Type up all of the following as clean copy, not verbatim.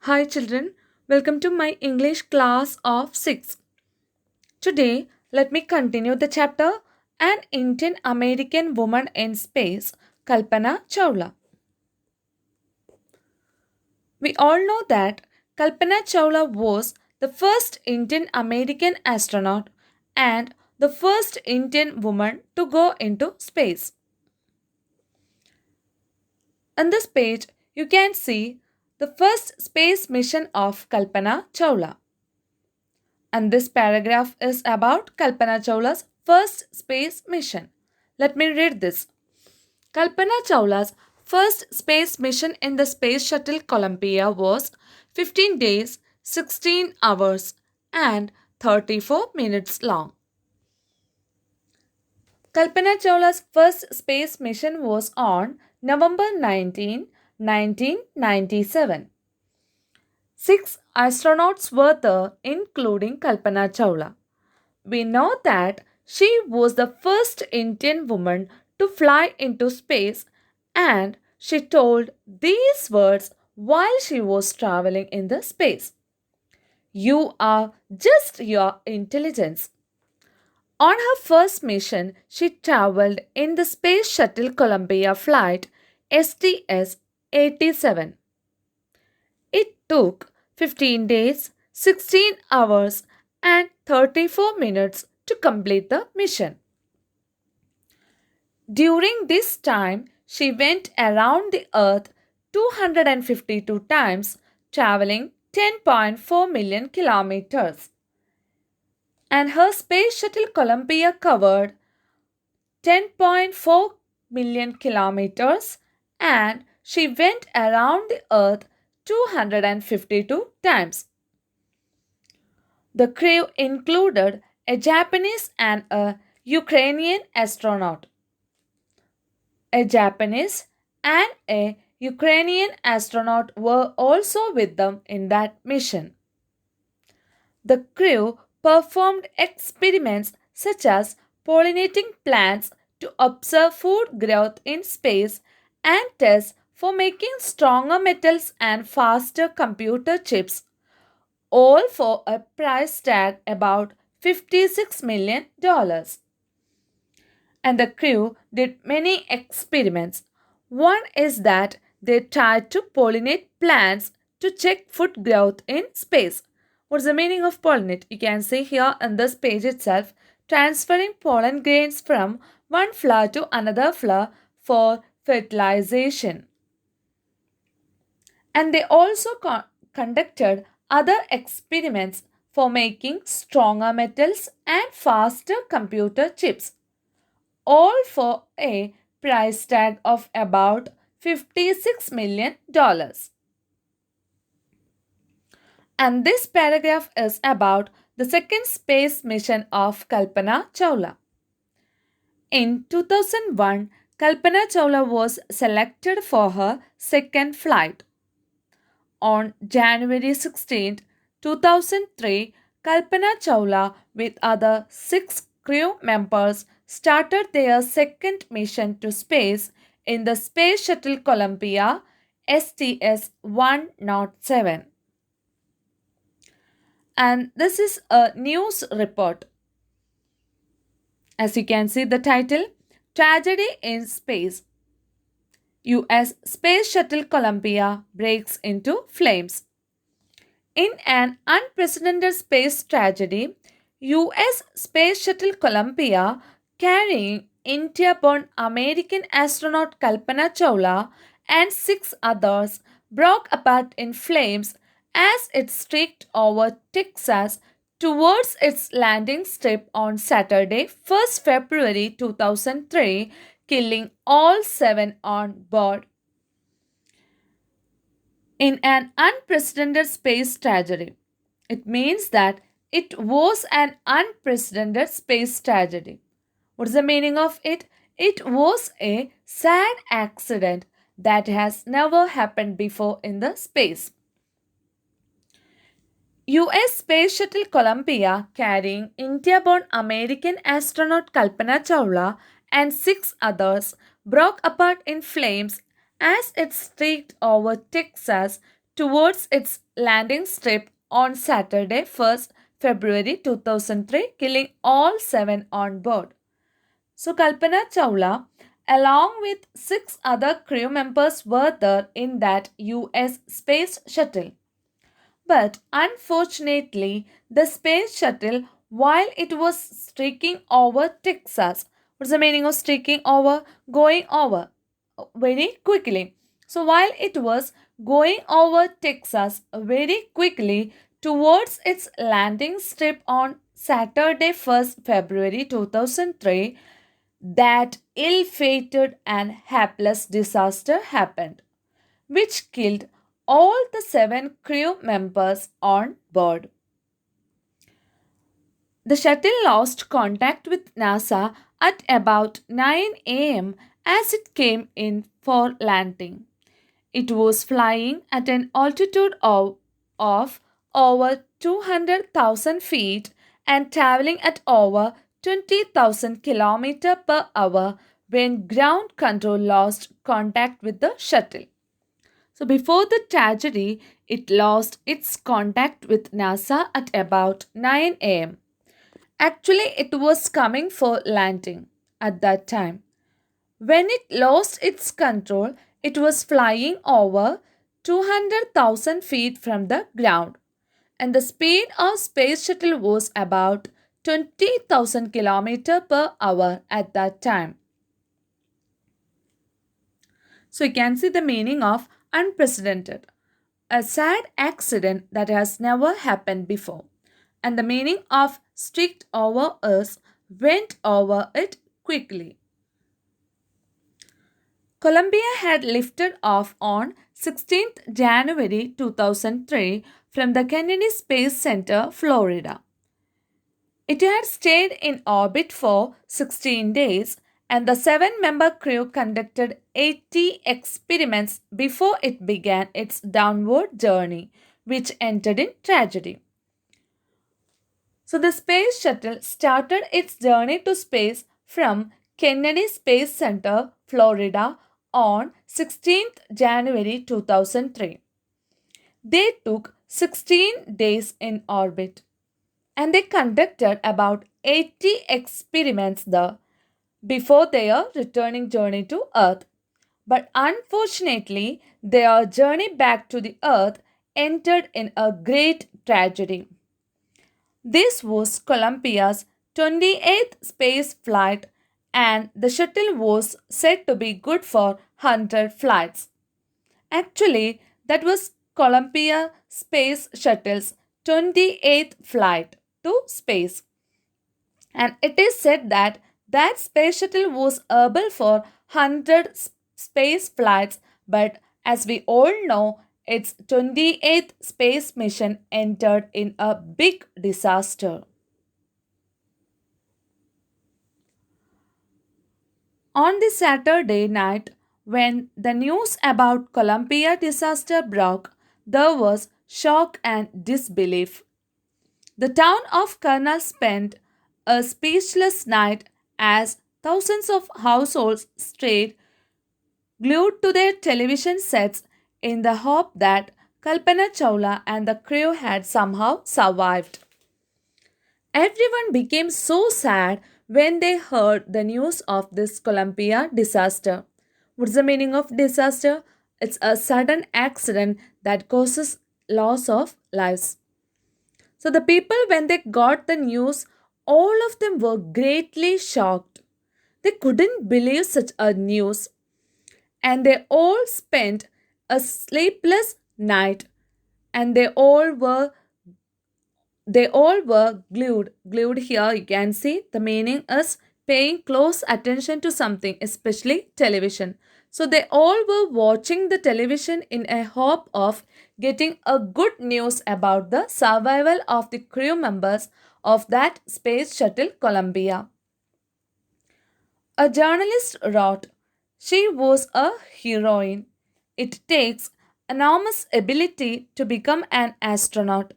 Hi children, welcome to my English class of 6. Today, let me continue the chapter An Indian American Woman in Space, Kalpana Chawla. We all know that Kalpana Chawla was the first Indian American astronaut and the first Indian woman to go into space. On this page, you can see the first space mission of Kalpana Chawla. And this paragraph is about Kalpana Chawla's first space mission. Let me read this. Kalpana Chawla's first space mission in the Space Shuttle Columbia was 15 days, 16 hours, and 34 minutes long. Kalpana Chawla's first space mission was on November 19, 1997. 6 astronauts were there, including Kalpana Chawla. We know that she was the first Indian woman to fly into space, and she told these words while she was traveling in the space. You are just your intelligence. On her first mission, she traveled in the Space Shuttle Columbia flight STS 87. It took 15 days, 16 hours, and 34 minutes to complete the mission. During this time, she went around the Earth 252 times, traveling 10.4 million kilometers. And her Space Shuttle Columbia covered 10.4 million kilometers and she went around the Earth 252 times. The crew included a Japanese and a Ukrainian astronaut. A Japanese and a Ukrainian astronaut were also with them in that mission. The crew performed experiments such as pollinating plants to observe food growth in space and tests for making stronger metals and faster computer chips, all for a price tag about $56 million. And the crew did many experiments. One is that they tried to pollinate plants to check food growth in space. What's the meaning of pollinate? You can see here on this page itself, transferring pollen grains from one flower to another flower for fertilization. And they also conducted other experiments for making stronger metals and faster computer chips, all for a price tag of about $56 million. And this paragraph is about the second space mission of Kalpana Chawla. In 2001, Kalpana Chawla was selected for her second flight. On January 16, 2003, Kalpana Chawla with other 6 crew members started their second mission to space in the Space Shuttle Columbia STS 107. And this is a news report. As you can see the title, Tragedy in Space. US Space Shuttle Columbia breaks into flames. In an unprecedented space tragedy, US Space Shuttle Columbia, carrying India-born American astronaut Kalpana Chawla and 6 others, broke apart in flames as it streaked over Texas towards its landing strip on Saturday, 1st February 2003, killing all 7 on board. In an unprecedented space tragedy, it means that it was an unprecedented space tragedy. What is the meaning of it? It was a sad accident that has never happened before in the space. US Space Shuttle Columbia, carrying India-born American astronaut Kalpana Chawla and 6 others, broke apart in flames as it streaked over Texas towards its landing strip on Saturday, 1st February 2003, killing all 7 on board. So, Kalpana Chawla, along with 6 other crew members, were there in that US space shuttle. But unfortunately, the space shuttle, while it was streaking over Texas, what's the meaning of streaking over? Going over very quickly. So while it was going over Texas very quickly towards its landing strip on Saturday, 1st February 2003, that ill-fated and hapless disaster happened, which killed all the 7 crew members on board. The shuttle lost contact with NASA at about 9 a.m. as it came in for landing. It was flying at an altitude of over 200,000 feet and traveling at over 20,000 km per hour when ground control lost contact with the shuttle. So, before the tragedy, it lost its contact with NASA at about 9 am. Actually, it was coming for landing at that time. When it lost its control, it was flying over 200,000 feet from the ground, and the speed of space shuttle was about 20,000 km per hour at that time. So you can see the meaning of unprecedented. A sad accident that has never happened before. And the meaning of streaked over us went over it quickly. Columbia had lifted off on 16th January 2003 from the Kennedy Space Center, Florida. It had stayed in orbit for 16 days, and the 7 member crew conducted 80 experiments before it began its downward journey, which ended in tragedy. So, the space shuttle started its journey to space from Kennedy Space Center, Florida on 16th January 2003. They took 16 days in orbit and they conducted about 80 experiments there before their returning journey to Earth. But unfortunately, their journey back to the Earth ended in a great tragedy. This was Columbia's 28th space flight, and the shuttle was said to be good for 100 flights. Actually, that was Columbia Space Shuttle's 28th flight to space. And it is said that that space shuttle was able for 100 space flights, but as we all know, its 28th space mission entered in a big disaster. On the Saturday night, when the news about Columbia disaster broke, there was shock and disbelief. The town of Colonel spent a speechless night as thousands of households stayed glued to their television sets in the hope that Kalpana Chawla and the crew had somehow survived. Everyone became so sad when they heard the news of this Columbia disaster. What's the meaning of disaster? It's a sudden accident that causes loss of lives. So the people, when they got the news, all of them were greatly shocked. They couldn't believe such a news, and they all spent a sleepless night, and they all were glued here. You can see the meaning is paying close attention to something, especially television. So they all were watching the television in a hope of getting a good news about the survival of the crew members of that space shuttle Columbia. A journalist wrote, "She was a heroine. It takes enormous ability to become an astronaut.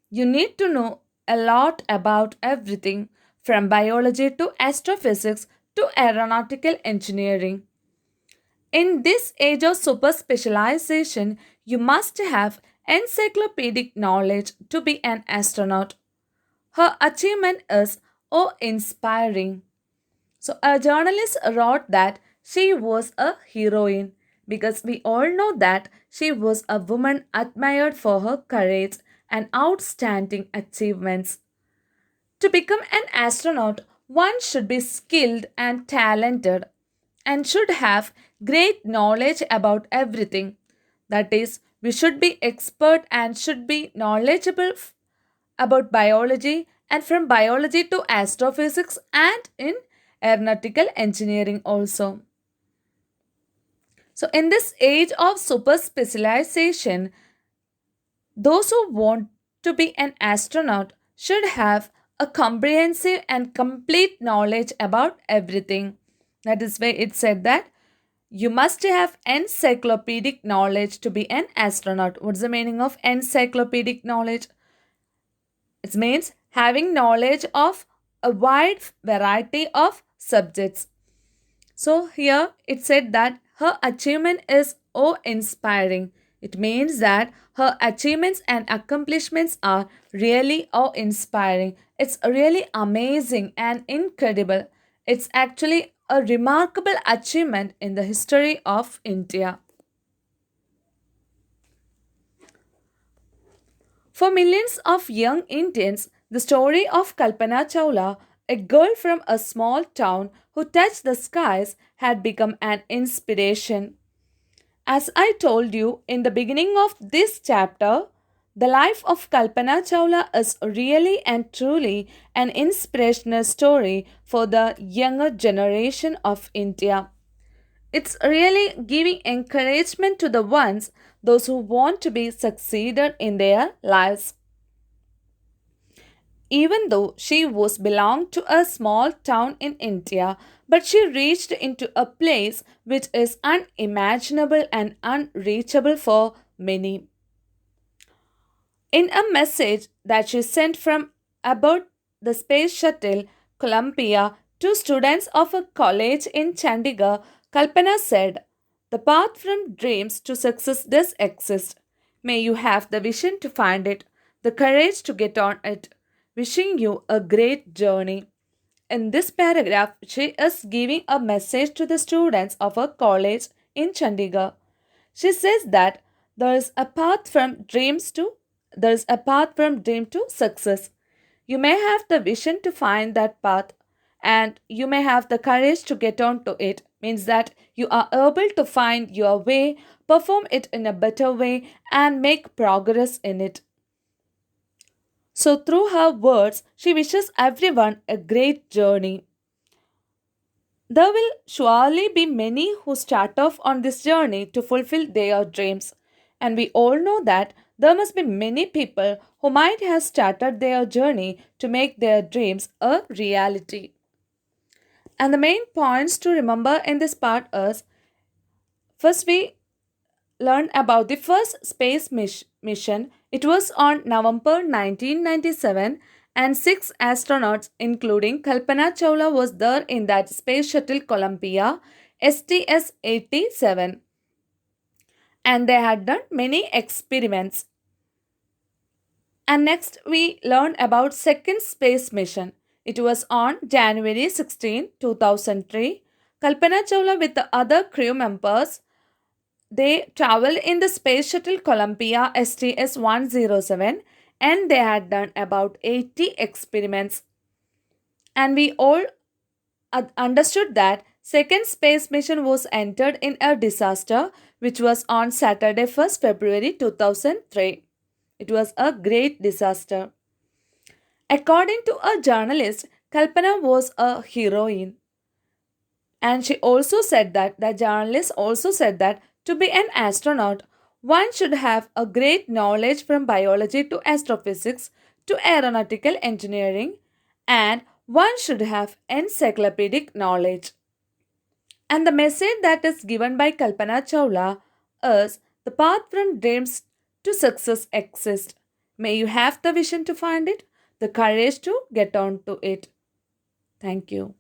You need to know a lot about everything from biology to astrophysics to aeronautical engineering. In this age of super specialization, you must have encyclopedic knowledge to be an astronaut. Her achievement is inspiring. So, a journalist wrote that she was a heroine because we all know that she was a woman admired for her courage and outstanding achievements. To become an astronaut, one should be skilled and talented and should have great knowledge about everything. That is, we should be expert and should be knowledgeable about biology and from biology to astrophysics and in aeronautical engineering also. So, in this age of super specialization, those who want to be an astronaut should have a comprehensive and complete knowledge about everything. That is why it said that you must have encyclopedic knowledge to be an astronaut. What's the meaning of encyclopedic knowledge? It means having knowledge of a wide variety of subjects. So here it said that her achievement is inspiring. It means that her achievements and accomplishments are really inspiring. It's really amazing and incredible. It's actually a remarkable achievement in the history of India. For millions of young Indians, the story of Kalpana Chawla, a girl from a small town who touched the skies, had become an inspiration. As I told you in the beginning of this chapter, the life of Kalpana Chawla is really and truly an inspirational story for the younger generation of India. It's really giving encouragement to the ones those who want to be succeeded in their lives. Even though she was belonged to a small town in India, but she reached into a place which is unimaginable and unreachable for many. In a message that she sent from about the space shuttle Columbia to students of a college in Chandigarh, Kalpana said, "The path from dreams to success does exist. May you have the vision to find it, the courage to get on it. Wishing you a great journey." In this paragraph, she is giving a message to the students of a college in Chandigarh. She says that there is a path from dreams to there is a path from dream to success. You may have the vision to find that path and you may have the courage to get on to it. Means that you are able to find your way, perform it in a better way and make progress in it. So through her words, she wishes everyone a great journey. There will surely be many who start off on this journey to fulfill their dreams. And we all know that there must be many people who might have started their journey to make their dreams a reality. And the main points to remember in this part is first, we learn about the first space mission. It was on November 1997 and six astronauts including Kalpana Chawla was there in that space shuttle Columbia STS-87 and they had done many experiments. And next we learn about second space mission. It was on January 16, 2003. Kalpana Chawla with the other crew members they traveled in the Space Shuttle Columbia STS 107 and they had done about 80 experiments. And we all understood that second space mission was entered in a disaster which was on Saturday 1st February 2003. It was a great disaster. According to a journalist, Kalpana was a heroine. And she also said that the journalist also said that to be an astronaut, one should have a great knowledge from biology to astrophysics to aeronautical engineering, and one should have encyclopedic knowledge. And the message that is given by Kalpana Chawla is the path from dreams to success exists. May you have the vision to find it, the courage to get on to it. Thank you.